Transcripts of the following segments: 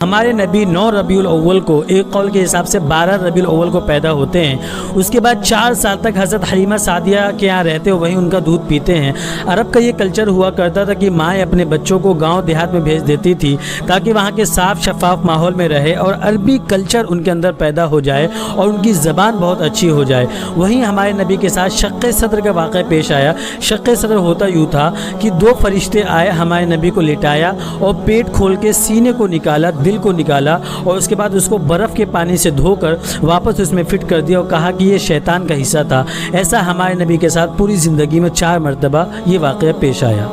ہمارے نبی 9 ربیع الاول کو ایک قول کے حساب سے 12 ربیع الاول کو پیدا ہوتے ہیں۔ اس کے بعد 4 سال تک حضرت حلیمہ سعدیہ کے یہاں رہتے، وہیں ان کا دودھ پیتے ہیں۔ عرب کا یہ کلچر ہوا کرتا تھا کہ مائیں اپنے بچوں کو گاؤں دیہات میں بھیج دیتی تھی تاکہ وہاں کے صاف شفاف ماحول میں رہے اور عربی کلچر ان کے اندر پیدا ہو جائے اور ان کی زبان بہت اچھی ہو جائے۔ وہیں ہمارے نبی کے ساتھ شق صدر کا واقعہ پیش آیا۔ شق صدر ہوتا یوں تھا کہ 2 فرشتے آئے، ہمارے نبی کو لٹایا اور پیٹ کھول کے سینے کو نکالا، دل کو نکالا اور اس کے بعد اس کو برف کے پانی سے دھو کر واپس اس میں فٹ کر دیا اور کہا کہ یہ شیطان کا حصہ تھا۔ ایسا ہمارے نبی کے ساتھ پوری زندگی میں 4 مرتبہ یہ واقعہ پیش آیا۔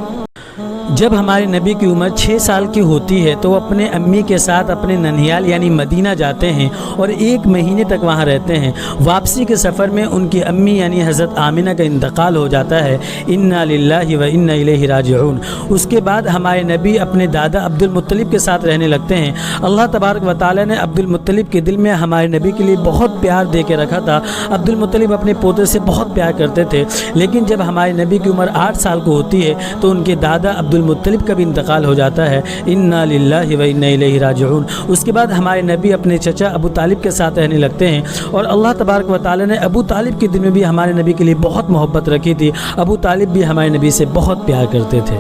جب ہمارے نبی کی عمر 6 سال کی ہوتی ہے تو وہ اپنے امی کے ساتھ اپنے ننھیال یعنی مدینہ جاتے ہیں اور 1 مہینے تک وہاں رہتے ہیں۔ واپسی کے سفر میں ان کی امی یعنی حضرت آمنہ کا انتقال ہو جاتا ہے۔ انا للہ و انا الیہ راجعون۔ اس کے بعد ہمارے نبی اپنے دادا عبد المطلب کے ساتھ رہنے لگتے ہیں۔ اللہ تبارک و تعالی نے عبد المطلب کے دل میں ہمارے نبی کے لیے بہت پیار دے کے رکھا تھا۔ عبد المطلب اپنے پوتے سے بہت پیار کرتے تھے، لیکن جب ہمارے نبی کی عمر 8 سال کو ہوتی ہے تو ان کے دادا عبد المطلب کا بھی انتقال ہو جاتا ہے۔ انا للہ و انا الیہ راجعون۔ اس کے بعد ہمارے نبی اپنے چچا ابو طالب کے ساتھ رہنے لگتے ہیں اور اللہ تبارک و تعالی نے ابو طالب کے دل میں بھی ہمارے نبی کے لیے بہت محبت رکھی تھی۔ ابو طالب بھی ہمارے نبی سے بہت پیار کرتے تھے۔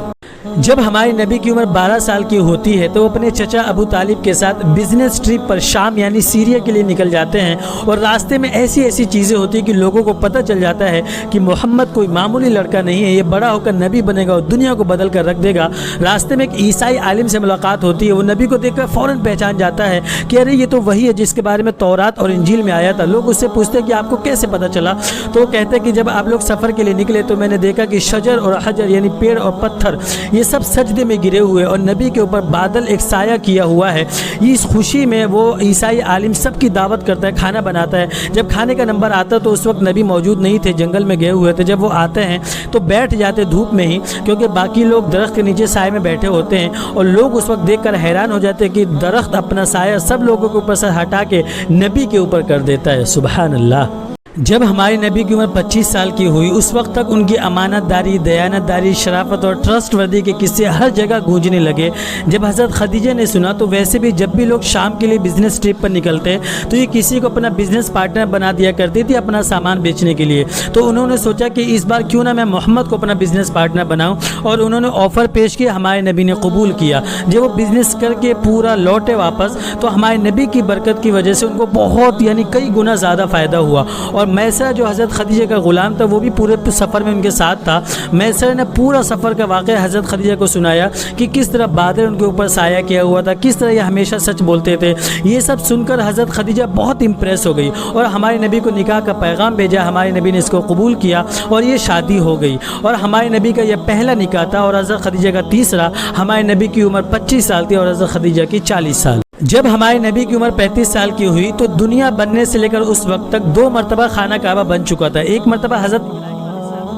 جب ہمارے نبی کی عمر 12 سال کی ہوتی ہے تو وہ اپنے چچا ابو طالب کے ساتھ بزنس ٹرپ پر شام یعنی سیریا کے لیے نکل جاتے ہیں اور راستے میں ایسی چیزیں ہوتی ہیں کہ لوگوں کو پتہ چل جاتا ہے کہ محمد کوئی معمولی لڑکا نہیں ہے، یہ بڑا ہو کر نبی بنے گا اور دنیا کو بدل کر رکھ دے گا۔ راستے میں ایک عیسائی عالم سے ملاقات ہوتی ہے، وہ نبی کو دیکھ کر فوراً پہچان جاتا ہے کہ ارے یہ تو وہی ہے جس کے بارے میں تورات اور انجیل میں آیا تھا۔ لوگ اس سے پوچھتے کہ آپ کو کیسے پتہ چلا؟ تو وہ کہتے ہیں کہ جب آپ لوگ سفر کے لیے نکلے تو میں نے دیکھا کہ شجر اور حجر یعنی پیڑ اور پتھر یہ سب سجدے میں گرے ہوئے اور نبی کے اوپر بادل ایک سایہ کیا ہوا ہے۔ اس خوشی میں وہ عیسائی عالم سب کی دعوت کرتا ہے، کھانا بناتا ہے۔ جب کھانے کا نمبر آتا تو اس وقت نبی موجود نہیں تھے، جنگل میں گئے ہوئے تھے۔ جب وہ آتے ہیں تو بیٹھ جاتے دھوپ میں ہی، کیونکہ باقی لوگ درخت کے نیچے سائے میں بیٹھے ہوتے ہیں اور لوگ اس وقت دیکھ کر حیران ہو جاتے ہیں کہ درخت اپنا سایہ سب لوگوں کے اوپر سے ہٹا کے نبی کے اوپر کر دیتا ہے۔ سبحان اللہ۔ جب ہمارے نبی کی عمر 25 سال کی ہوئی اس وقت تک ان کی امانت داری، دیانت داری، شرافت اور ٹرسٹ وردی کے قصے ہر جگہ گونجنے لگے۔ جب حضرت خدیجہ نے سنا تو ویسے بھی جب بھی لوگ شام کے لیے بزنس ٹرپ پر نکلتے تو یہ کسی کو اپنا بزنس پارٹنر بنا دیا کرتی تھی اپنا سامان بیچنے کے لیے۔ تو انہوں نے سوچا کہ اس بار کیوں نہ میں محمد کو اپنا بزنس پارٹنر بناؤں، اور انہوں نے آفر پیش کیا، ہمارے نبی نے قبول کیا۔ جب وہ بزنس کر کے پورا لوٹے واپس تو ہمارے نبی کی برکت کی وجہ سے ان کو بہت یعنی کئی گنا زیادہ فائدہ ہوا۔ اور میسر جو حضرت خدیجہ کا غلام تھا وہ بھی پورے سفر میں ان کے ساتھ تھا۔ میسر نے پورا سفر کا واقعہ حضرت خدیجہ کو سنایا کہ کس طرح بادل ان کے اوپر سایہ کیا ہوا تھا، کس طرح یہ ہمیشہ سچ بولتے تھے۔ یہ سب سن کر حضرت خدیجہ بہت امپریس ہو گئی اور ہمارے نبی کو نکاح کا پیغام بھیجا۔ ہمارے نبی نے اس کو قبول کیا اور یہ شادی ہو گئی، اور ہمارے نبی کا یہ پہلا نکاح تھا اور حضرت خدیجہ کا تیسرا۔ ہمارے نبی کی عمر 25 سال تھی اور حضرت خدیجہ کی 40 سال۔ جب ہمارے نبی کی عمر 35 سال کی ہوئی تو دنیا بننے سے لے کر اس وقت تک 2 مرتبہ خانہ کعبہ بن چکا تھا۔ ایک مرتبہ حضرت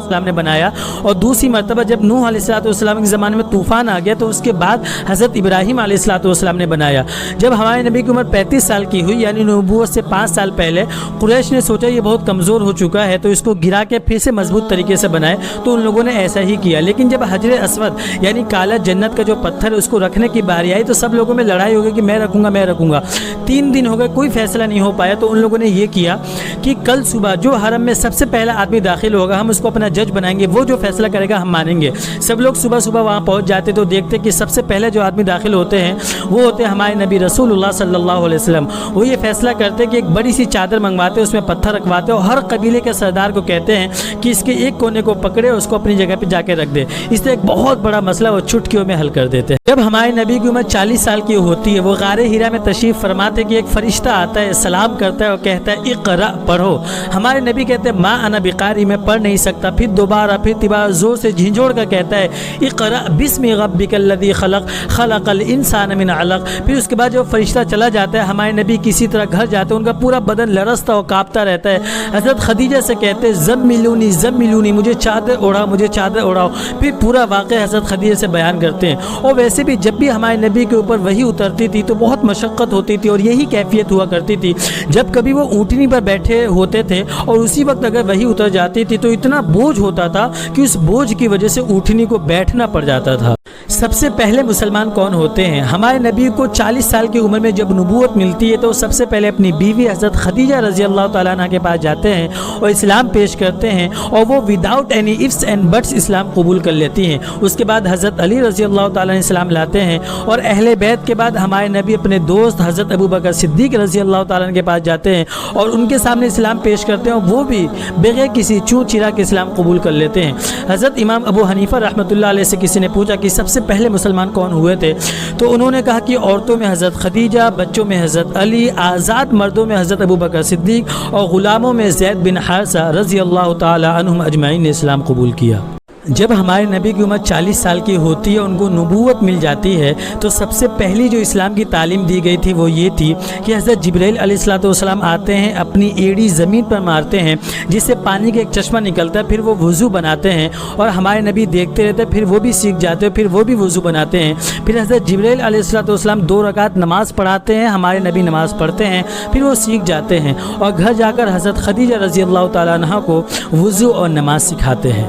السلام نے بنایا اور دوسری مرتبہ جب نوح علیہ السلام کے زمانے میں طوفان آ گیا تو اس کے بعد حضرت ابراہیم علیہ السلام نے بنایا۔ جب ہمارے نبی کی عمر 35 سال کی ہوئی یعنی نبوت سے 5 سال پہلے قریش نے سوچا یہ بہت کمزور ہو چکا ہے تو اس کو گرا کے پھر سے مضبوط طریقے سے بنائے، تو ان لوگوں نے ایسا ہی کیا۔ لیکن جب حجر اسود یعنی کالا جنت کا جو پتھر اس کو رکھنے کی باری آئی تو سب لوگوں میں لڑائی ہو گئی کہ میں رکھوں گا۔ 3 دن ہو گئے، کوئی فیصلہ نہیں ہو پایا۔ تو ان لوگوں نے یہ کیا کہ کل صبح جو حرم میں سب سے پہلا آدمی داخل ہوگا ہم اس کو اپنا جج بنائیں گے، وہ جو فیصلہ کرے گا ہم مانیں گے۔ سب لوگ صبح وہاں پہنچ جاتے تو دیکھتے کہ سب سے پہلے جو آدمی داخل ہوتے ہیں وہ ہوتے ہیں ہمارے نبی رسول اللہ صلی اللہ علیہ وسلم۔ وہ یہ فیصلہ کرتے کہ ایک بڑی سی چادر منگواتے، اس میں پتھر رکھواتے اور ہر قبیلے کے سردار کو کہتے ہیں کہ اس کے ایک کونے کو پکڑے، اس کو اپنی جگہ پہ جا کے رکھ دے۔ اس سے ایک بہت بڑا مسئلہ وہ چٹکیوں میں حل کر دیتے ہیں۔ جب ہمارے نبی کی عمر 40 سال کی ہوتی ہے وہ غار ہیرا میں تشریف فرماتے کہ ایک فرشتہ آتا ہے، سلام کرتا ہے اور کہتا ہے اقرا پڑھو۔ ہمارے نبی کہتے ہیں ما انا بقاری، میں پڑھ نہیں سکتا۔ پھر دوبارہ زور سے جھنجھوڑ کر کہتا ہے اقرا بسم ربک الذی خلق خلق الانسان من علق۔ پھر اس کے بعد جو فرشتہ چلا جاتا ہے ہمارے نبی کسی طرح گھر جاتے ہیں، ان کا پورا بدن لرزتا اور کانپتا رہتا ہے۔ حضرت خدیجہ سے کہتے ہیں زملونی زملونی، مجھے چادر اوڑھاؤ، مجھے چادر اوڑھاؤ۔ پھر پورا واقعہ حضرت خدیجہ سے بیان کرتے ہیں۔ اور ویسے بھی جب بھی ہمارے نبی کے اوپر وحی اترتی تھی تو بہت مشقت ہوتی تھی اور یہی کیفیت ہوا کرتی تھی۔ جب کبھی وہ اونٹنی پر بیٹھے ہوتے تھے اور اسی وقت اگر وحی اتر جاتی تھی تو اتنا بوجھ ہوتا تھا کہ اس بوجھ کی وجہ سے اونٹنی کو بیٹھنا پڑ جاتا تھا۔ سب سے پہلے مسلمان کون ہوتے ہیں؟ ہمارے نبی کو 40 سال کی عمر میں جب نبوت ملتی ہے تو سب سے پہلے اپنی بیوی حضرت خدیجہ رضی اللہ تعالیٰ عنہ کے پاس جاتے ہیں اور اسلام پیش کرتے ہیں، اور وہ without any ifs and buts اسلام قبول کر لیتی ہیں۔ اس کے بعد حضرت علی رضی اللہ تعالیٰ عنہ اسلام لاتے ہیں، اور اہل بیت کے بعد ہمارے نبی اپنے دوست حضرت ابو بکر صدیق رضی اللہ تعالیٰ عنہ کے پاس جاتے ہیں اور ان کے سامنے اسلام پیش کرتے ہیں، اور وہ بھی بغیر کسی چوں چرا کے اسلام قبول کر لیتے ہیں۔ حضرت امام ابو حنیفہ رحمۃ اللہ علیہ سے کسی نے پوچھا کہ سب سے پہلے مسلمان کون ہوئے تھے، تو انہوں نے کہا کہ عورتوں میں حضرت خدیجہ، بچوں میں حضرت علی، آزاد مردوں میں حضرت ابو بکر صدیق، اور غلاموں میں زید بن حارثہ رضی اللہ تعالی عنہم اجمعین نے اسلام قبول کیا۔ جب ہمارے نبی کی عمر 40 سال کی ہوتی ہے، ان کو نبوت مل جاتی ہے، تو سب سے پہلی جو اسلام کی تعلیم دی گئی تھی وہ یہ تھی کہ حضرت جبرائیل علیہ السلام آتے ہیں، اپنی ایڑی زمین پر مارتے ہیں جس سے پانی کا ایک چشمہ نکلتا ہے، پھر وہ وضو بناتے ہیں، اور ہمارے نبی دیکھتے رہتے ہیں، پھر وہ بھی سیکھ جاتے ہیں، پھر وہ بھی وضو بناتے ہیں۔ پھر حضرت جبرائیل علیہ السلام 2 رکعت نماز پڑھاتے ہیں، ہمارے نبی نماز پڑھتے ہیں، پھر وہ سیکھ جاتے ہیں، اور گھر جا کر حضرت خدیجہ رضی اللہ تعالیٰ عنہ کو وضو اور نماز سکھاتے ہیں۔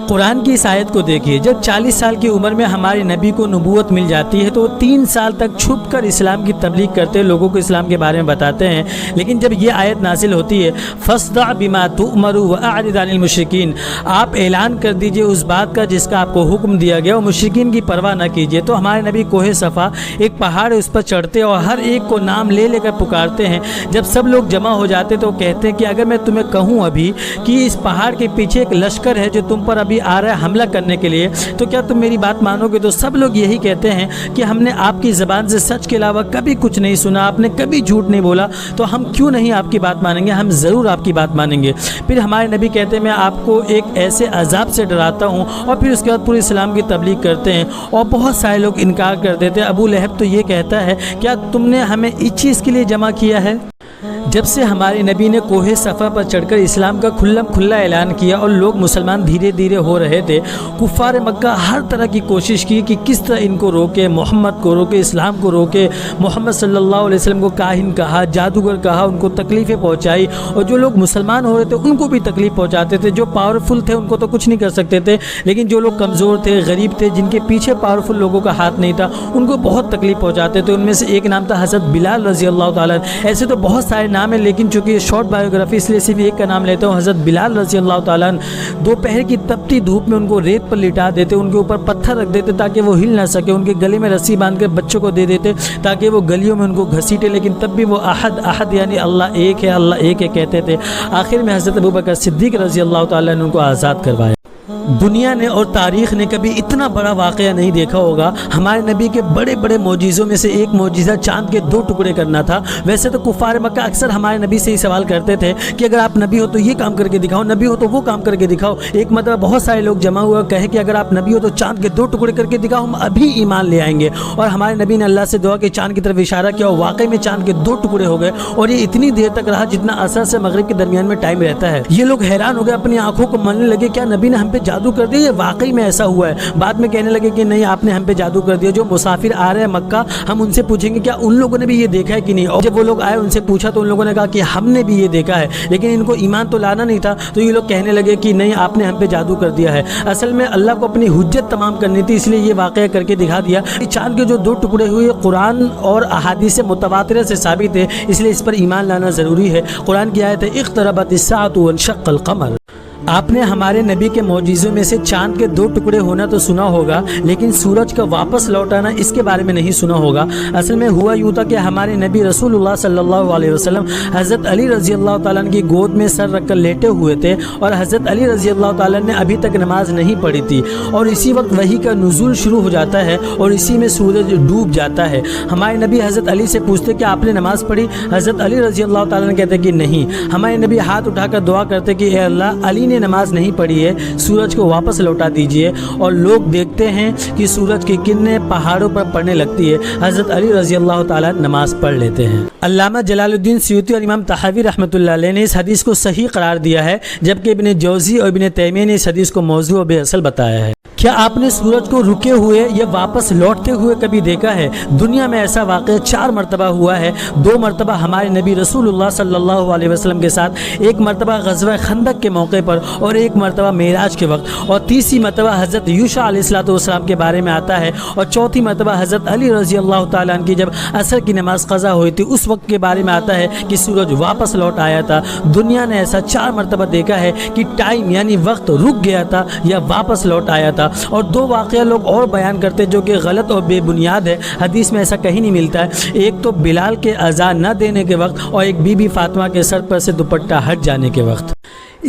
قرآن کی اس آیت کو دیکھیے، جب 40 سال کی عمر میں ہمارے نبی کو نبوت مل جاتی ہے تو وہ 3 سال تک چھپ کر اسلام کی تبلیغ کرتے، لوگوں کو اسلام کے بارے میں بتاتے ہیں، لیکن جب یہ آیت نازل ہوتی ہے فَاصْدَعْ بِمَا تُؤْمَرُ وَأَعْرِضْ عَنِ الْمُشْرِكِينَ، آپ اعلان کر دیجئے اس بات کا جس کا آپ کو حکم دیا گیا، اور مشرکین کی پرواہ نہ کیجیے۔ تو ہمارے نبی کوہ صفا ایک پہاڑ ہے، اس پر چڑھتے اور ہر ایک کو نام لے لے کر پکارتے ہیں۔ جب سب لوگ جمع ہو جاتے تو کہتے ہیں کہ اگر میں تمہیں کہوں ابھی کہ اس پہاڑ کے پیچھے ایک لشکر ہے جو تم پر ابھی آ رہا ہے حملہ کرنے کے لیے، تو کیا تم میری بات مانو گے؟ تو سب لوگ یہی کہتے ہیں کہ ہم نے آپ کی زبان سے سچ کے علاوہ کبھی کچھ نہیں سنا، آپ نے کبھی جھوٹ نہیں بولا، تو ہم کیوں نہیں آپ کی بات مانیں گے، ہم ضرور آپ کی بات مانیں گے۔ پھر ہمارے نبی کہتے ہیں میں آپ کو ایک ایسے عذاب سے ڈراتا ہوں، اور پھر اس کے بعد پورے اسلام کی تبلیغ کرتے ہیں، اور بہت سارے لوگ انکار کر دیتے ہیں۔ ابو لہب تو یہ کہتا ہے کیا تم نے ہمیں اس چیز کے لیے جمع کیا ہے؟ جب سے ہمارے نبی نے کوہ صفا پر چڑھ کر اسلام کا کھلا اعلان کیا اور لوگ مسلمان دھیرے دھیرے ہو رہے تھے، کفار مکہ ہر طرح کی کوشش کی کہ کس طرح ان کو روکے، محمد کو روکے، اسلام کو روکے۔ محمد صلی اللہ علیہ وسلم کو کاہن کہا، جادوگر کہا، ان کو تکلیفیں پہنچائی، اور جو لوگ مسلمان ہو رہے تھے ان کو بھی تکلیف پہنچاتے تھے۔ جو پاورفل تھے ان کو تو کچھ نہیں کر سکتے تھے، لیکن جو لوگ کمزور تھے، غریب تھے، جن کے پیچھے پاورفل لوگوں کا ہاتھ نہیں تھا، ان کو بہت تکلیف پہنچاتے تھے۔ ان میں سے ایک نام تھا حضرت بلال رضی اللہ تعالیٰ۔ ایسے تو بہت سارے نام ہیں، لیکن چونکہ شارٹ بایوگرافی اس لیے صرف ایک کا نام لیتا ہوں۔ حضرت بلال رضی اللہ تعالیٰ دوپہر کی تپتی دھوپ میں ان کو ریت پر لٹا دیتے، ان کے اوپر پتھر رکھ دیتے تاکہ وہ ہل نہ سکے، ان کے گلے میں رسی باندھ کے بچوں کو دے دیتے تاکہ وہ گلیوں میں ان کو گھسیٹے، لیکن تب بھی وہ احد احد یعنی اللہ ایک ہے، اللہ ایک ہے کہتے تھے۔ آخر میں حضرت ابوبکر صدیق رضی اللہ تعالیٰ نے ان کو آزاد کروایا۔ دنیا نے اور تاریخ نے کبھی اتنا بڑا واقعہ نہیں دیکھا ہوگا۔ ہمارے نبی کے بڑے بڑے معجزوں میں سے ایک معجزہ چاند کے 2 ٹکڑے کرنا تھا۔ ویسے تو کفار مکہ اکثر ہمارے نبی سے ہی سوال کرتے تھے کہ اگر آپ نبی ہو تو یہ کام کر کے دکھاؤ، نبی ہو تو وہ کام کر کے دکھاؤ۔ ایک مطلب بہت سارے لوگ جمع ہوا کہے کہ اگر آپ نبی ہو تو چاند کے 2 ٹکڑے کر کے دکھاؤ، ہم ابھی ایمان لے آئیں گے۔ اور ہمارے نبی نے اللہ سے دعا کہ چاند کی طرف اشارہ کیا، اور واقعی میں چاند کے 2 ٹکڑے ہو گئے، اور یہ اتنی دیر تک رہا جتنا عصر سے مغرب کے درمیان میں ٹائم رہتا ہے۔ یہ لوگ حیران ہو گئے، اپنی آنکھوں کو ماننے لگے کیا نبی نے ہم پہ جادو کر دیا؟ واقعی میں ایسا ہوا ہے۔ بعد میں کہنے لگے کہ نہیں، آپ نے ہم پہ جادو کر دیا۔ جو مسافر آ رہے ہیں مکہ، ہم ان سے پوچھیں گے کیا ان لوگوں نے بھی یہ دیکھا ہے کہ نہیں؟ اور جب وہ لوگ آئے ان سے پوچھا تو ان لوگوں نے کہا کہ ہم نے بھی یہ دیکھا ہے، لیکن ان کو ایمان تو لانا نہیں تھا، تو یہ لوگ کہنے لگے کہ نہیں، آپ نے ہم پہ جادو کر دیا ہے۔ اصل میں اللہ کو اپنی حجت تمام کرنی تھی، اس لیے یہ واقعہ کر کے دکھا دیا۔ چاند کے جو 2 ٹکڑے ہوئے قرآن اور احادیث متواترہ سے ثابت ہے، اس لیے اس پر ایمان لانا ضروری ہے۔ قرآن کی آیت ہے اقتربت الساعۃ وانشق القمر۔ آپ نے ہمارے نبی کے معجزوں میں سے چاند کے 2 ٹکڑے ہونا تو سنا ہوگا، لیکن سورج کا واپس لوٹانا اس کے بارے میں نہیں سنا ہوگا۔ اصل میں ہوا یوں تھا کہ ہمارے نبی رسول اللہ صلی اللہ علیہ وسلم حضرت علی رضی اللہ تعالیٰ کی گود میں سر رکھ کر لیٹے ہوئے تھے، اور حضرت علی رضی اللہ تعالیٰ نے ابھی تک نماز نہیں پڑھی تھی، اور اسی وقت وحی کا نزول شروع ہو جاتا ہے اور اسی میں سورج ڈوب جاتا ہے۔ ہمارے نبی حضرت علی سے پوچھتے کہ آپ نے نماز پڑھی؟ حضرت علی رضی اللہ تعالیٰ نے کہتے کہ نہیں۔ ہمارے نبی ہاتھ اٹھا کر دعا کرتے کہ اے اللہ، علی نے نماز نہیں پڑھی ہے، سورج کو واپس لوٹا دیجئے۔ اور لوگ دیکھتے ہیں کہ سورج کی کرنیں پہاڑوں پر پڑنے لگتی ہے، حضرت علی رضی اللہ تعالیٰ نماز پڑھ لیتے ہیں۔ علامہ جلال الدین سیوطی اور امام طحاوی رحمۃ اللہ علیہ نے اس حدیث کو صحیح قرار دیا ہے، جبکہ ابن جوزی اور ابن تیمیہ نے اس حدیث کو موضوع و بے اصل بتایا ہے۔ کیا آپ نے سورج کو رکے ہوئے یا واپس لوٹتے ہوئے کبھی دیکھا ہے؟ دنیا میں ایسا واقعہ 4 مرتبہ ہوا ہے. 2 مرتبہ ہمارے نبی رسول اللہ صلی اللہ علیہ وسلم کے ساتھ، 1 مرتبہ غزوہ خندق کے موقع پر اور 1 مرتبہ معراج کے وقت، اور 30 مرتبہ حضرت یوشع علیہ السلام کے بارے میں آتا ہے، اور 4 مرتبہ حضرت علی رضی اللہ تعالیٰ عنہ کی جب عصر کی نماز قضا ہوئی تھی اس وقت کے بارے میں آتا ہے کہ سورج واپس لوٹ آیا تھا. دنیا نے ایسا 4 مرتبہ دیکھا ہے کہ ٹائم یعنی وقت رک گیا تھا یا واپس لوٹ آیا تھا. اور 2 واقعہ لوگ اور بیان کرتے جو کہ غلط اور بے بنیاد ہے، حدیث میں ایسا کہیں نہیں ملتا ہے. ایک تو بلال کے اذان نہ دینے کے وقت، اور ایک بی بی فاطمہ کے سر پر سے دوپٹہ ہٹ جانے کے وقت.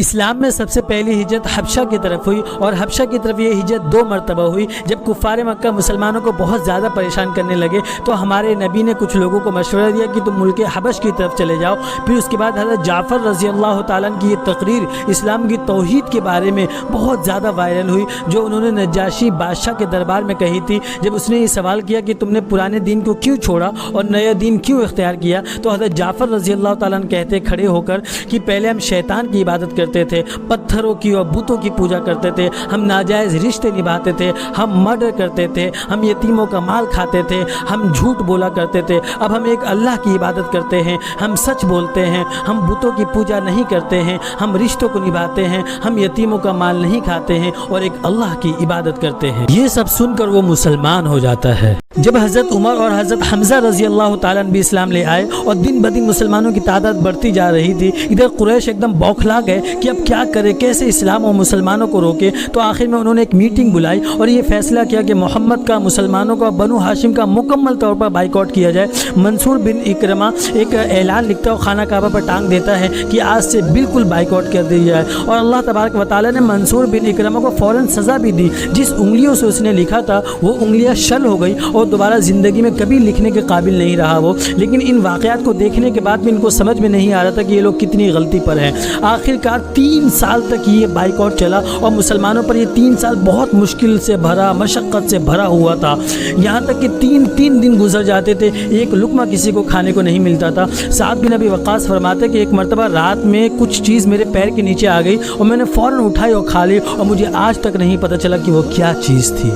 اسلام میں سب سے پہلی ہجرت حبشہ کی طرف ہوئی، اور حبشہ کی طرف یہ ہجرت 2 مرتبہ ہوئی. جب کفار مکہ مسلمانوں کو بہت زیادہ پریشان کرنے لگے تو ہمارے نبی نے کچھ لوگوں کو مشورہ دیا کہ تم ملک حبش کی طرف چلے جاؤ. پھر اس کے بعد حضرت جعفر رضی اللہ تعالیٰ عنہ کی یہ تقریر اسلام کی توحید کے بارے میں بہت زیادہ وائرل ہوئی، جو انہوں نے نجاشی بادشاہ کے دربار میں کہی تھی. جب اس نے یہ سوال کیا کہ تم نے پرانے دین کو کیوں چھوڑا اور نیا دین کیوں اختیار کیا، تو حضرت جعفر رضی اللہ تعالیٰ عنہ کہتے کھڑے ہو کر کہ پہلے ہم شیطان کی عبادت کرتے تھے، پتھروں کی اور بتوں کی پوجا کرتے تھے، ہم ناجائز رشتے نبھاتے تھے، ہم مرڈر کرتے تھے، ہم یتیموں کا مال کھاتے تھے، ہم جھوٹ بولا کرتے تھے. اب ہم ایک اللہ کی عبادت کرتے ہیں، ہم سچ بولتے ہیں، ہم بتوں کی پوجا نہیں کرتے ہیں، ہم رشتوں کو نبھاتے ہیں، ہم یتیموں کا مال نہیں کھاتے ہیں اور ایک اللہ کی عبادت کرتے ہیں. یہ سب سن کر وہ مسلمان ہو جاتا ہے. جب حضرت عمر اور حضرت حمزہ رضی اللہ تعالیٰ عنہ بھی اسلام لے آئے اور دن بدن مسلمانوں کی تعداد بڑھتی جا رہی تھی، ادھر قریش ایک دم بوکھلا گئے کہ اب کیا کرے، کیسے اسلام اور مسلمانوں کو روکے. تو آخر میں انہوں نے ایک میٹنگ بلائی اور یہ فیصلہ کیا کہ محمد کا، مسلمانوں کا، بنو ہاشم کا مکمل طور پر بائیکاٹ کیا جائے. منصور بن اکرمہ ایک اعلان لکھتا ہے اور خانہ کعبہ پر ٹانگ دیتا ہے کہ آج سے بالکل بائیکاٹ کر دی جائے. اور اللہ تبارک و تعالیٰ نے منصور بن اکرمہ کو فوراً سزا بھی دی. جس انگلیوں سے اس نے لکھا تھا وہ انگلیاں شل ہو گئی اور دوبارہ زندگی میں کبھی لکھنے کے قابل نہیں رہا وہ. لیکن ان واقعات کو دیکھنے کے بعد بھی ان کو سمجھ میں نہیں آ رہا تھا کہ یہ لوگ کتنی غلطی پر ہیں. آخر کار 3 سال تک یہ بائیکاٹ چلا اور مسلمانوں پر یہ 3 سال بہت مشکل سے بھرا، مشقت سے بھرا ہوا تھا. یہاں تک کہ 3 دن گزر جاتے تھے، ایک لقمہ کسی کو کھانے کو نہیں ملتا تھا. سعد بن ابی وقاص فرماتے کہ ایک مرتبہ رات میں کچھ چیز میرے پیر کے نیچے آ گئی اور میں نے فوراً اٹھائی اور کھا لی اور مجھے آج تک نہیں پتہ چلا کہ وہ کیا چیز تھی.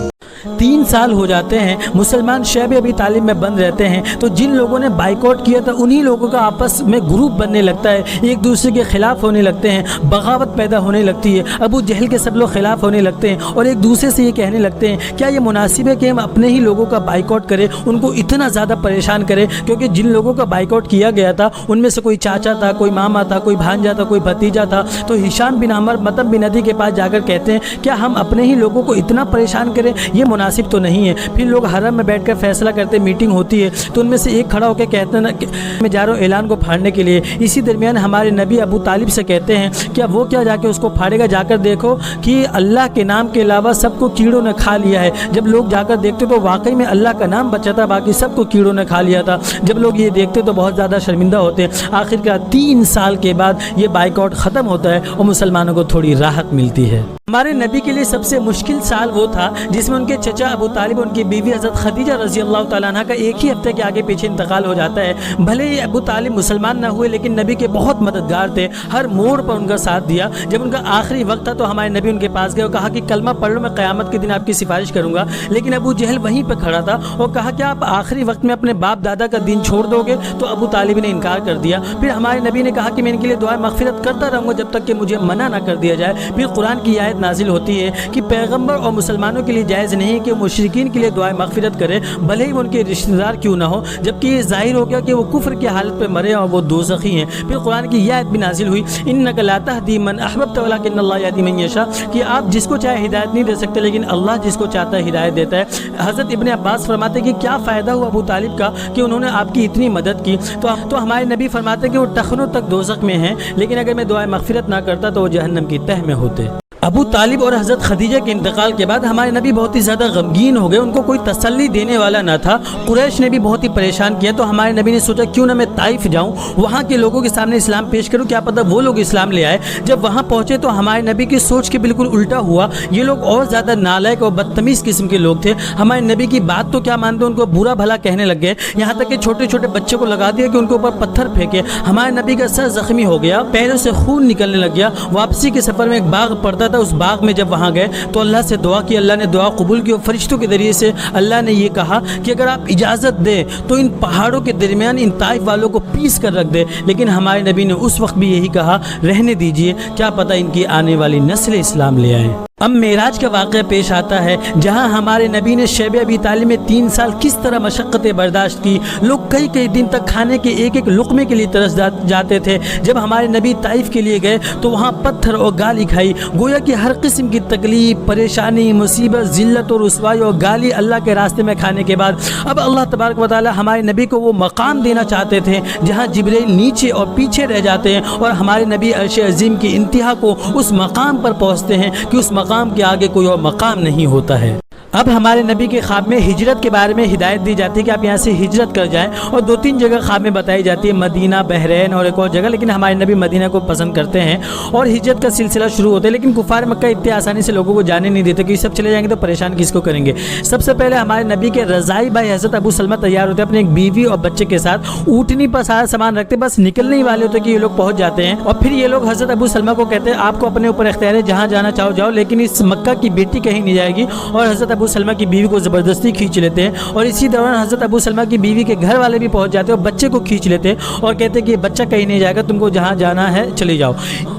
3 سال ہو جاتے ہیں، مسلمان شعب ابی طالب میں بند رہتے ہیں. تو جن لوگوں نے بائیکاٹ کیا تھا انہی لوگوں کا آپس میں گروپ بننے لگتا ہے، ایک دوسرے کے خلاف ہونے لگتے ہیں، بغاوت پیدا ہونے لگتی ہے. ابو جہل کے سب لوگ خلاف ہونے لگتے ہیں اور ایک دوسرے سے یہ کہنے لگتے ہیں کیا یہ مناسب ہے کہ ہم اپنے ہی لوگوں کا بائیکاٹ کریں، ان کو اتنا زیادہ پریشان کریں. کیونکہ جن لوگوں کا بائیکاٹ کیا گیا تھا ان میں سے کوئی چاچا تھا، کوئی ماما تھا، کوئی بھانجا تھا، کوئی بھتیجا تھا. تو ہشام بن عمر مطب بن عدی کے پاس جا کر کہتے ہیں کیا ہم اپنے ہی لوگوں کو اتنا پریشان کریں، یہ مناسب تو نہیں ہے. پھر لوگ حرم میں بیٹھ کر فیصلہ کرتے، میٹنگ ہوتی ہے تو ان میں سے ایک کھڑا ہو کے کہتے ہیں کہ میں جا رہا ہوں اعلان کو پھاڑنے کے لیے. اسی درمیان ہمارے نبی ابو طالب سے کہتے ہیں کیا وہ کیا جا کے اس کو پھاڑے گا، جا کر دیکھو کہ اللہ کے نام کے علاوہ سب کو کیڑوں نے کھا لیا ہے. جب لوگ جا کر دیکھتے تو واقعی میں اللہ کا نام بچا تھا، باقی سب کو کیڑوں نے کھا لیا تھا. جب لوگ یہ دیکھتے تو بہت زیادہ شرمندہ ہوتے. آخر کا 3 سال کے بعد یہ بائیکاٹ ختم ہوتا ہے اور مسلمانوں کو تھوڑی راحت ملتی ہے. ہمارے نبی کے لیے سب سے مشکل سال وہ تھا جس میں ان کے چچا ابو طالب اور ان کی بیوی حضرت خدیجہ رضی اللہ تعالیٰ عنہ کا ایک ہی ہفتے کے آگے پیچھے انتقال ہو جاتا ہے. بھلے ہی ابو طالب مسلمان نہ ہوئے لیکن نبی کے بہت مددگار تھے، ہر موڑ پر ان کا ساتھ دیا. جب ان کا آخری وقت تھا تو ہمارے نبی ان کے پاس گئے اور کہا کہ کلمہ پڑھ لو، میں قیامت کے دن آپ کی سفارش کروں گا. لیکن ابو جہل وہیں پہ کھڑا تھا اور کہا کہ آپ آخری وقت میں اپنے باپ دادا کا دین چھوڑ دو گے، تو ابو طالب نے انکار کر دیا. پھر ہمارے نبی نے کہا کہ میں ان کے لیے دعائیں مغفرت کرتا رہوں گا جب تک کہ مجھے منع نہ کر دیا جائے. پھر قرآن کی آیت نازل ہوتی ہے کہ پیغمبر اور مسلمانوں کے لیے جائز نہیں کہ مشرکین کے لیے دعائیں مغفرت کرے، بھلے ہی ان کے رشتہ دار کیوں نہ ہو، جبکہ یہ ظاہر ہو گیا کہ وہ کفر کی حالت پہ مرے اور وہ دوزخی ہیں. پھر قرآن کی یہ آیت بھی نازل ہوئی انک لا تہدی من احببت ولکن اللہ یہدی من یشاء، کہ آپ جس کو چاہے ہدایت نہیں دے سکتے لیکن اللہ جس کو چاہتا ہے ہدایت دیتا ہے. حضرت ابن عباس فرماتے ہیں کہ کیا فائدہ ہوا ابو طالب کا کہ انہوں نے آپ کی اتنی مدد کی. تو ہمارے نبی فرماتے ہیں کہ وہ ٹخنوں تک دوزخ میں ہیں، لیکن اگر میں دعائیں مغفرت نہ کرتا تو وہ جہنم کی تہ میں ہوتے. ابو طالب اور حضرت خدیجہ کے انتقال کے بعد ہمارے نبی بہت ہی زیادہ غمگین ہو گئے، ان کو کوئی تسلی دینے والا نہ تھا. قریش نے بھی بہت ہی پریشان کیا. تو ہمارے نبی نے سوچا کیوں نہ میں طائف جاؤں، وہاں کے لوگوں کے سامنے اسلام پیش کروں، کیا پتہ وہ لوگ اسلام لے آئے. جب وہاں پہنچے تو ہمارے نبی کی سوچ کے بالکل الٹا ہوا. یہ لوگ اور زیادہ نالائق اور بدتمیز قسم کے لوگ تھے. ہمارے نبی کی بات تو کیا مانتے، ان کو برا بھلا کہنے لگ گئے. یہاں تک کہ چھوٹے چھوٹے بچے کو لگا دیا کہ ان کے اوپر پتھر پھینکے. ہمارے نبی کا سر زخمی ہو گیا، پیروں سے خون نکلنے لگ گیا. واپسی کے سفر میں ایک باغ پڑتا تھا اس باغ میں جب وہاں گئے تو اللہ سے دعا کی، اللہ نے دعا قبول کی اور فرشتوں کے ذریعے سے اللہ نے یہ کہا کہ اگر آپ اجازت دیں تو ان پہاڑوں کے درمیان ان طائف والوں کو پیس کر رکھ دے، لیکن ہمارے نبی نے اس وقت بھی یہی کہا رہنے دیجئے، کیا پتہ ان کی آنے والی نسل اسلام لے آئیں۔ اب معراج کا واقعہ پیش آتا ہے جہاں ہمارے نبی نے شیب ابی طالب میں 3 سال کس طرح مشقتیں برداشت کی، لوگ کئی کئی دن تک کھانے کے ایک ایک لقمے کے لیے ترس جاتے تھے۔ جب ہمارے نبی طائف کے لیے گئے تو وہاں پتھر اور گالی کھائی، گویا کہ ہر قسم کی تکلیف، پریشانی، مصیبت، ذلت اور رسوائی اور گالی اللہ کے راستے میں کھانے کے بعد اب اللہ تبارک و تعالی ہمارے نبی کو وہ مقام دینا چاہتے تھے جہاں جبرائیل نیچے اور پیچھے رہ جاتے ہیں اور ہمارے نبی عرش عظیم کی انتہا کو اس مقام پر پہنچتے ہیں کہ اس مقام کے آگے کوئی اور مقام نہیں ہوتا ہے۔ اب ہمارے نبی کے خواب میں ہجرت کے بارے میں ہدایت دی جاتی ہے کہ آپ یہاں سے ہجرت کر جائیں، اور 2-3 جگہ خواب میں بتائی جاتی ہے، مدینہ، بحرین اور ایک اور جگہ، لیکن ہمارے نبی مدینہ کو پسند کرتے ہیں اور ہجرت کا سلسلہ شروع ہوتا ہے۔ لیکن کفار مکہ اتنے آسانی سے لوگوں کو جانے نہیں دیتے کہ یہ سب چلے جائیں گے تو پریشان کس کو کریں گے۔ سب سے پہلے ہمارے نبی کے رضائی بھائی حضرت ابو سلمہ تیار ہوتے ہیں اپنے ایک بیوی اور بچے کے ساتھ، اونٹنی پر سارا سامان رکھتے، بس نکلنے ہی والے ہوتے کہ یہ لوگ پہنچ جاتے ہیں، اور پھر یہ لوگ حضرت ابو سلمہ کو کہتے ہیں آپ کو اپنے اوپر اختیار ہے، جہاں جانا چاہو جاؤ، لیکن اس مکہ کی بیٹی کہیں نہیں جائے گی، اور حضرت ابو سلمہ کی بیوی کو زبردستی کھینچ لیتے ہیں، اور اسی دوران حضرت ابو سلمہ کی بیوی کے گھر والے بھی پہنچ جاتے ہیں اور بچے کو کھینچ لیتے ہیں اور کہتے ہیں کہ یہ بچہ کہیں نہیں جائے گا، تم کو جہاں جانا ہے چلے جاؤ،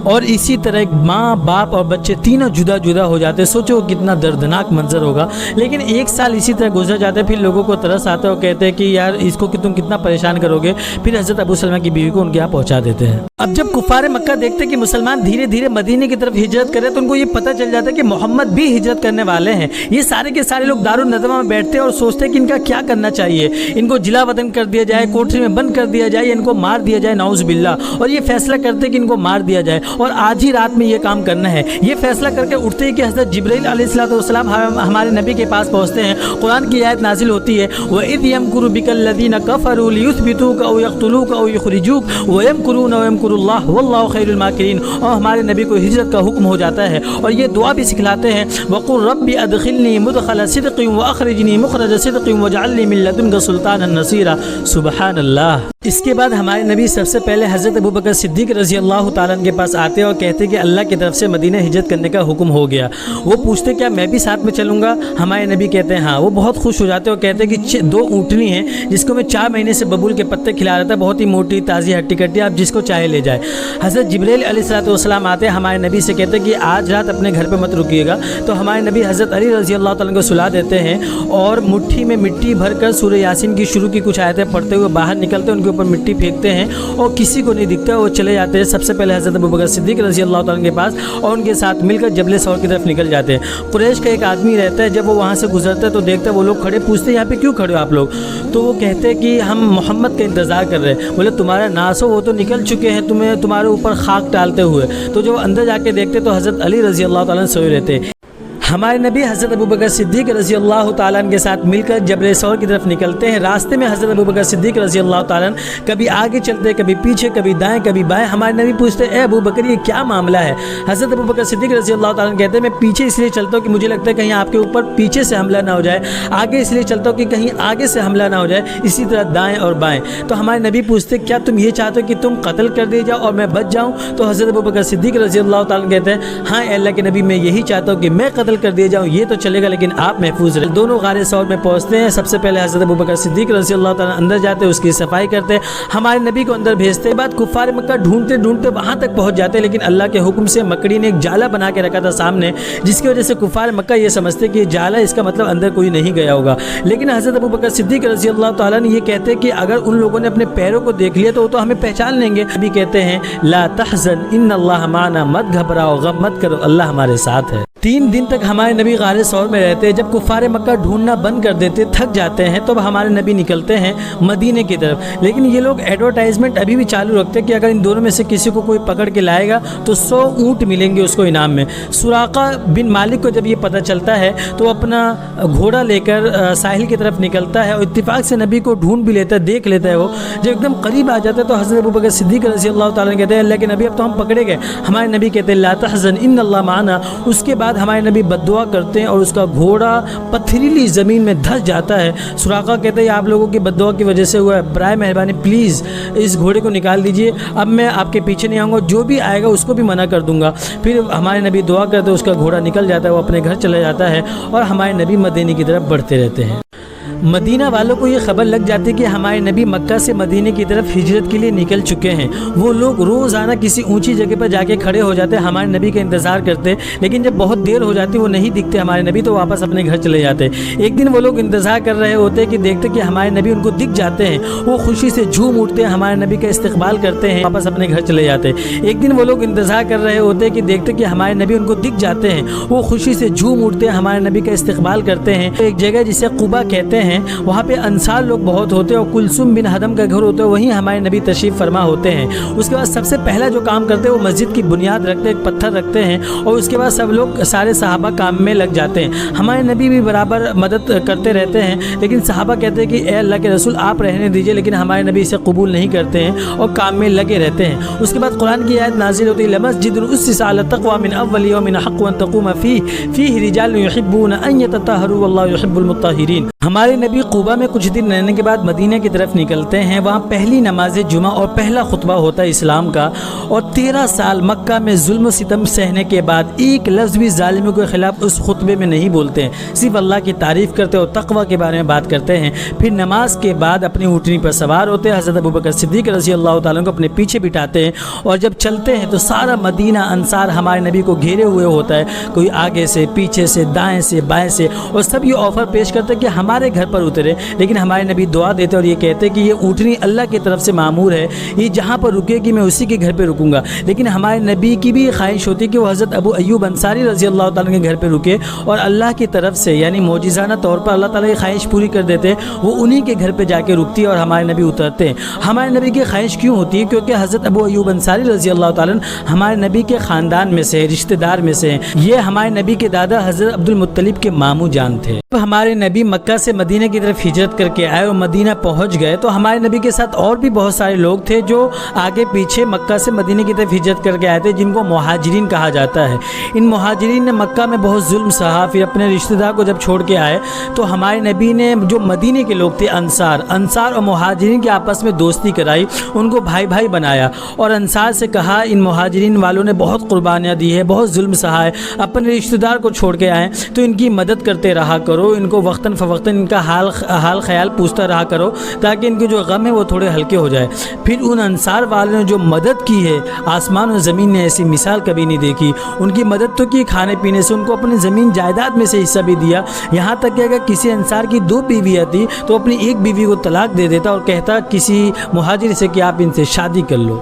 اور اسی طرح ایک ماں، باپ اور بچے تینوں جدا جدا ہو جاتے ہیں۔ سوچو کتنا دردناک منظر ہوگا، لیکن 1 سال اسی طرح گزر جاتے ہیں، پھر لوگوں کو ترس آتا ہے اور کہتے ہیں کہ یار اس کو کہ تم کتنا پریشان کرو گے، پھر حضرت ابو سلمہ کی بیوی کو ان کے یہاں پہنچا دیتے ہیں۔ اب جب کفار مکہ دیکھتے ہیں کہ مسلمان دھیرے دھیرے مدینے کی طرف ہجرت کرے تو ان کو یہ پتہ چل جاتا ہے کہ محمد بھی ہجرت کرنے والے ہیں۔ یہ سارے کے سارے لوگ دارالندوہ میں بیٹھتے ہیں اور سوچتے ہیں کہ ان کا کیا کرنا چاہیے، ان کو جلا وطن کر دیا جائے، کوٹری میں بند کر دیا جائے، ان کو مار دیا جائے، نعوذ باللہ، اور یہ فیصلہ کرتے کہ ان کو مار دیا جائے اور آج ہی رات میں یہ کام کرنا ہے۔ یہ فیصلہ کر کے اٹھتے ہیں کہ حضرت جبرائیل علیہ السلام ہمارے نبی کے پاس پہنچتے ہیں، قرآن کی آیت نازل ہوتی ہے وَإِذْ يَمْكُرُ بِكَ الَّذِينَ كَفَرُوا لِيُثْبِتُوكَ أَوْ يَقْتُلُوكَ أَوْ يُخْرِجُوكَ وَيَمْكُرُونَ وَيَمْكُرُ اللَّهُ وَاللَّهُ خَيْرُ الْمَاكِرِينَ، اور ہمارے نبی کو ہجرت کا حکم ہو جاتا ہے اور یہ دعا بھی سکھلاتے ہیں وَقُلْ رَبِّ أَدْخِلْنِي مُدْخَلَ صِدْقٍ وَأَخْرِجْنِي مُخْرَجَ صِدْقٍ وَاجْعَلْ لِي مِن لَّدُنكَ سُلْطَانًا نَّصِيرًا۔ سبحان اللہ۔ اس کے بعد ہمارے نبی سب سے پہلے حضرت ابوبکر صدیق رضی اللہ تعالیٰ عنہ کے پاس آتے اور کہتے کہ اللہ کی طرف سے مدینہ ہجرت کرنے کا حکم ہو گیا۔ وہ پوچھتے کیا میں بھی ساتھ میں چلوں گا؟ ہمارے نبی کہتے ہیں ہاں۔ وہ بہت خوش ہو جاتے اور کہتے کہ 2 اونٹنی ہیں جس کو میں 4 مہینے سے ببول کے پتے کھلا رہا تھا، بہت ہی موٹی تازی ہٹی کٹی، آپ جس کو چاہے لے جائے۔ حضرت جبرائیل علیہ السلام آتے ہمارے نبی سے کہتے کہ آج رات اپنے گھر پہ مت رکیے گا، تو ہمارے نبی حضرت علی رضی اللہ تعالیٰ کو سلا دیتے ہیں اور مٹھی میں مٹی بھر کر سورہ یاسین کی شروع کی کچھ آیتیں پڑھتے ہوئے باہر نکلتے ہیں، ان کے اوپر مٹی پھینکتے ہیں اور کسی کو نہیں دکھتا، وہ چلے جاتے ہیں سب سے پہلے حضرت ابوبکر صدیق رضی اللہ تعالیٰ کے پاس اور ان کے ساتھ مل کر جبل ثور کی طرف نکل جاتے ہیں۔ قریش کا ایک آدمی رہتا ہے، جب وہ وہاں سے گزرتا ہے تو دیکھتا ہے وہ لوگ کھڑے، پوچھتے ہیں یہاں پہ کیوں کھڑے ہو آپ لوگ؟ تو وہ کہتے ہیں کہ ہم محمد کا انتظار کر رہے ہیں۔ بولے تمہارا ناس ہو، وہ تو نکل چکے ہیں تمہارے اوپر خاک ڈالتے ہوئے۔ تو جو اندر جا کے دیکھتے تو حضرت علی رضی اللہ تعالیٰ سوئے رہتے۔ ہمارے نبی حضرت ابوبکر صدیق رضی اللہ تعالیٰ عنہ کے ساتھ مل کر جبل ثور کی طرف نکلتے ہیں۔ راستے میں حضرت ابوبکر صدیق رضی اللہ تعالیٰ عنہ کبھی آگے چلتے، کبھی پیچھے، کبھی دائیں کبھی بائیں۔ ہمارے نبی پوچھتے اے ابوبکر یہ کیا معاملہ ہے؟ حضرت ابوبکر صدیق رضی اللہ تعالیٰ عنہ کہتے ہیں میں پیچھے اس لیے چلتا ہوں کہ مجھے لگتا ہے کہیں آپ کے اوپر پیچھے سے حملہ نہ ہو جائے، آگے اس لیے چلتا ہوں کہ کہیں آگے سے حملہ نہ ہو جائے، اسی طرح دائیں اور بائیں۔ تو ہمارے نبی پوچھتے کیا تم یہ چاہتے ہو کہ تم قتل کر دیے جاؤ اور میں بچ جاؤں؟ تو حضرت ابوبکر صدیق رضی اللہ تعالیٰ عنہ کہتے ہیں ہاں اے اللہ کے نبی میں یہی چاہتا ہوں کہ میں قتل کر دیے جاؤں، یہ تو چلے گا لیکن آپ محفوظ رہیں۔ دونوں غار ثور میں پہنچتے ہیں۔ سب سے پہلے حضرت ابوبکر صدیق رضی اللہ تعالیٰ اندر جاتے، اس کی صفائی کرتے، ہمارے نبی کو اندر بھیجتے۔ بعد کفار مکہ ڈھونڈتے ڈھونڈتے وہاں تک پہنچ جاتے، لیکن اللہ کے حکم سے مکڑی نے ایک جالا بنا کے رکھا تھا سامنے، جس کی وجہ سے کفار مکہ یہ سمجھتے کہ یہ جالا اس کا مطلب اندر کوئی نہیں گیا ہوگا۔ لیکن حضرت ابوبکر صدیق رضی اللہ تعالیٰ نے یہ کہتے کہ اگر ان لوگوں نے اپنے پیروں کو دیکھ لیا تو وہ تو ہمیں پہچان لیں گے۔ ابھی کہتے ہیں لا تحزن ان اللہ معنا، مت گھبراؤ، غم مت کرو، اللہ ہمارے ساتھ ہے۔ 3 دن تک ہمارے نبی غار ثور میں رہتے۔ جب کفار مکہ ڈھونڈنا بند کر دیتے، تھک جاتے ہیں، تو ہمارے نبی نکلتے ہیں مدینے کی طرف۔ لیکن یہ لوگ ایڈورٹائزمنٹ ابھی بھی چالو رکھتے کہ اگر ان دونوں میں سے کسی کو کوئی پکڑ کے لائے گا تو 100 اونٹ ملیں گے اس کو انعام میں۔ سراقہ بن مالک کو جب یہ پتہ چلتا ہے تو اپنا گھوڑا لے کر ساحل کی طرف نکلتا ہے اور اتفاق سے نبی کو ڈھونڈ بھی لیتا ہے، دیکھ لیتا ہے۔ وہ جب ایک دم قریب آ جاتا ہے تو حضرت ابوبکر صدیق رضی اللہ تعالیٰ کہتے ہیں اللہ کے نبی اب تو ہم پکڑے گئے۔ ہمارے نبی کہتے ہیں لا تحزن ان اللہ معنا۔ اس کے بعد ہمارے نبی بددعا کرتے ہیں اور اس کا گھوڑا پتھریلی زمین میں دھس جاتا ہے۔ سراقہ کہتے ہیں آپ لوگوں کی بددعا کی وجہ سے ہوا ہے، برائے مہربانی پلیز اس گھوڑے کو نکال دیجئے، اب میں آپ کے پیچھے نہیں آؤں گا، جو بھی آئے گا اس کو بھی منع کر دوں گا۔ پھر ہمارے نبی دعا کرتے ہیں، اس کا گھوڑا نکل جاتا ہے، وہ اپنے گھر چلا جاتا ہے اور ہمارے نبی مدینے کی طرف بڑھتے رہتے ہیں۔ مدینہ والوں کو یہ خبر لگ جاتی ہے کہ ہمارے نبی مکہ سے مدینے کی طرف ہجرت کے لیے نکل چکے ہیں۔ وہ لوگ روزانہ کسی اونچی جگہ پر جا کے کھڑے ہو جاتے ہیں، ہمارے نبی کا انتظار کرتے، لیکن جب بہت دیر ہو جاتی وہ نہیں دکھتے ہمارے نبی، تو واپس اپنے گھر چلے جاتے۔ ایک دن وہ لوگ انتظار کر رہے ہوتے کہ دیکھتے کہ ہمارے نبی ان کو دکھ جاتے ہیں، وہ خوشی سے جھوم اٹھتے ہیں، ہمارے نبی کا استقبال کرتے ہیں، واپس اپنے گھر چلے جاتے۔ ایک دن وہ لوگ انتظار کر رہے ہوتے کہ دیکھتے کہ ہمارے نبی ان کو دکھ جاتے ہیں، وہ خوشی سے جھوم اٹھتے ہیں، ہمارے نبی کا استقبال کرتے ہیں۔ ایک جگہ جسے قبا کہتے ہیں، وہاں پہ انصار لوگ بہت ہوتے ہیں اور کلثوم بن حدم کا گھر ہوتا ہے، وہیں ہمارے نبی تشریف فرما ہوتے ہیں۔ اس کے بعد سب سے پہلا جو کام کرتے ہیں وہ مسجد کی بنیاد رکھتے ہیں، ایک پتھر رکھتے ہیں، اور اس کے بعد سب لوگ سارے صحابہ کام میں لگ جاتے ہیں۔ ہمارے نبی بھی برابر مدد کرتے رہتے ہیں، لیکن صحابہ کہتے ہیں کہ اے اللہ کے رسول آپ رہنے دیجئے، لیکن ہمارے نبی اسے قبول نہیں کرتے ہیں اور کام میں لگے رہتے ہیں۔ اس کے بعد قرآن کی آیت نازل ہوتی ہے، لمسجد اسس علی التقوی من اول یوم احق ان تقوم فیہ رجال یحبون ان یتطہروا واللہ یحب المطہرین۔ ہمارے نبی قبا میں کچھ دن رہنے کے بعد مدینہ کی طرف نکلتے ہیں، وہاں پہلی نماز جمعہ اور پہلا خطبہ ہوتا ہے اسلام کا، اور 13 سال مکہ میں ظلم و ستم سہنے کے بعد ایک لفظ بھی ظالموں کے خلاف اس خطبے میں نہیں بولتے ہیں، صرف اللہ کی تعریف کرتے اور تقوی کے بارے میں بات کرتے ہیں۔ پھر نماز کے بعد اپنی اونٹنی پر سوار ہوتے ہیں، حضرت ابوبکر صدیق رضی اللہ تعالیٰ کو اپنے پیچھے بٹھاتے ہیں، اور جب چلتے ہیں تو سارا مدینہ انصار ہمارے نبی کو گھیرے ہوئے ہوتا ہے، کوئی آگے سے، پیچھے سے، دائیں سے، بائیں سے، اور سب یہ آفر پیش کرتے ہیں کہ ہمارے گھر پر اترے، لیکن ہمارے نبی دعا دیتے اور یہ کہتے کہ یہ اونٹنی اللہ کی طرف سے معمور ہے، یہ جہاں پر رکے گی میں اسی کے گھر پہ رکوں گا۔ لیکن ہمارے نبی کی بھی خواہش ہوتی کہ وہ حضرت ابو ایوب انصاری رضی اللہ تعالیٰ کے گھر پہ رکے، اور اللہ کی طرف سے یعنی معجزانہ طور پر اللہ تعالیٰ کی خواہش پوری کر دیتے، وہ انہی کے گھر پہ جا کے رکتی اور ہمارے نبی اترتے ہیں۔ ہمارے نبی کی خواہش کیوں ہوتی ہے؟ کیونکہ حضرت ابو ایوب انصاری رضی اللہ تعالیٰ ہمارے نبی کے خاندان میں سے، رشتہ دار میں سے ہیں، یہ ہمارے نبی کے دادا حضرت عبد المطلب کے ماموں جان تھے۔ ہمارے نبی مکہ سے مدینہ کی طرف ہجرت کر کے آئے اور مدینہ پہنچ گئے، تو ہمارے نبی کے ساتھ اور بھی بہت سارے لوگ تھے جو آگے پیچھے مکہ سے مدینہ کی طرف ہجرت کر کے آئے تھے، جن کو مہاجرین کہا جاتا ہے۔ ان مہاجرین نے مکہ میں بہت ظلم سہا، پھر اپنے رشتہ دار کو جب چھوڑ کے آئے تو ہمارے نبی نے جو مدینے کے لوگ تھے انصار اور مہاجرین کے آپس میں دوستی کرائی، ان کو بھائی بھائی بنایا، اور انصار سے کہا ان مہاجرین والوں نے بہت قربانیاں دی ہے، بہت ظلم سہا ہے، اپنے رشتہ دار کو چھوڑ کے آئے تو ان کی مدد کرتے رہا کرو، ان کو وقتاً فوقتاً ان کا حال خیال پوچھتا رہا کرو، تاکہ ان کے جو غم ہے وہ تھوڑے ہلکے ہو جائے۔ پھر ان انصار والوں نے جو مدد کی ہے، آسمان و زمین نے ایسی مثال کبھی نہیں دیکھی، ان کی مدد تو کی، کھانے پینے سے، ان کو اپنی زمین جائیداد میں سے حصہ بھی دیا، یہاں تک کہ اگر کسی انصار کی 2 بیویاں تھی تو اپنی ایک بیوی کو طلاق دے دیتا اور کہتا کسی مہاجر سے کہ آپ ان سے شادی کر لو۔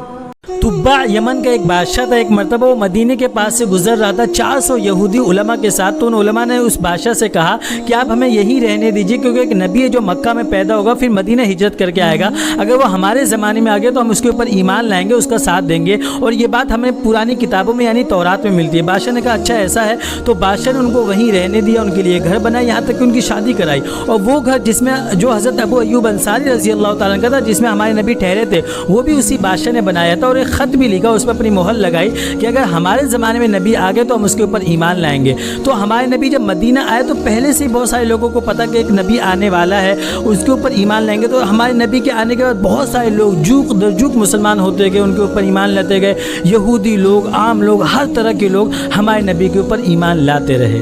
تبع یمن کا ایک بادشاہ تھا، ایک مرتبہ وہ مدینے کے پاس سے گزر رہا تھا 400 یہودی علماء کے ساتھ، تو ان علماء نے اس بادشاہ سے کہا کہ آپ ہمیں یہی رہنے دیجیے، کیونکہ ایک نبی ہے جو مکہ میں پیدا ہوگا پھر مدینہ ہجرت کر کے آئے گا، اگر وہ ہمارے زمانے میں آ گیا تو ہم اس کے اوپر ایمان لائیں گے، اس کا ساتھ دیں گے، اور یہ بات ہمیں پرانی کتابوں میں یعنی تورات میں ملتی ہے۔ بادشاہ نے کہا اچھا ایسا ہے، تو بادشاہ نے ان کو وہیں رہنے دیا، ان کے لیے گھر بنایا، یہاں تک کہ ان کی شادی کرائی، اور وہ گھر جس میں جو حضرت ابو ایوب انصاری رضی اللہ تعالیٰ کا تھا، جس میں ہمارے نبی ٹھہرے تھے، وہ بھی اسی بادشاہ نے بنایا تھا، اور ایک خط بھی لکھا، اس پر اپنی مہر لگائی کہ اگر ہمارے زمانے میں نبی آ گئے تو ہم اس کے اوپر ایمان لائیں گے۔ تو ہمارے نبی جب مدینہ آئے تو پہلے سے بہت سارے لوگوں کو پتا کہ ایک نبی آنے والا ہے، اس کے اوپر ایمان لائیں گے، تو ہمارے نبی کے آنے کے بعد بہت سارے لوگ جوک درجوک مسلمان ہوتے گئے، ان کے اوپر ایمان لاتے گئے، یہودی لوگ، عام لوگ، ہر طرح کے لوگ ہمارے نبی کے اوپر ایمان لاتے رہے۔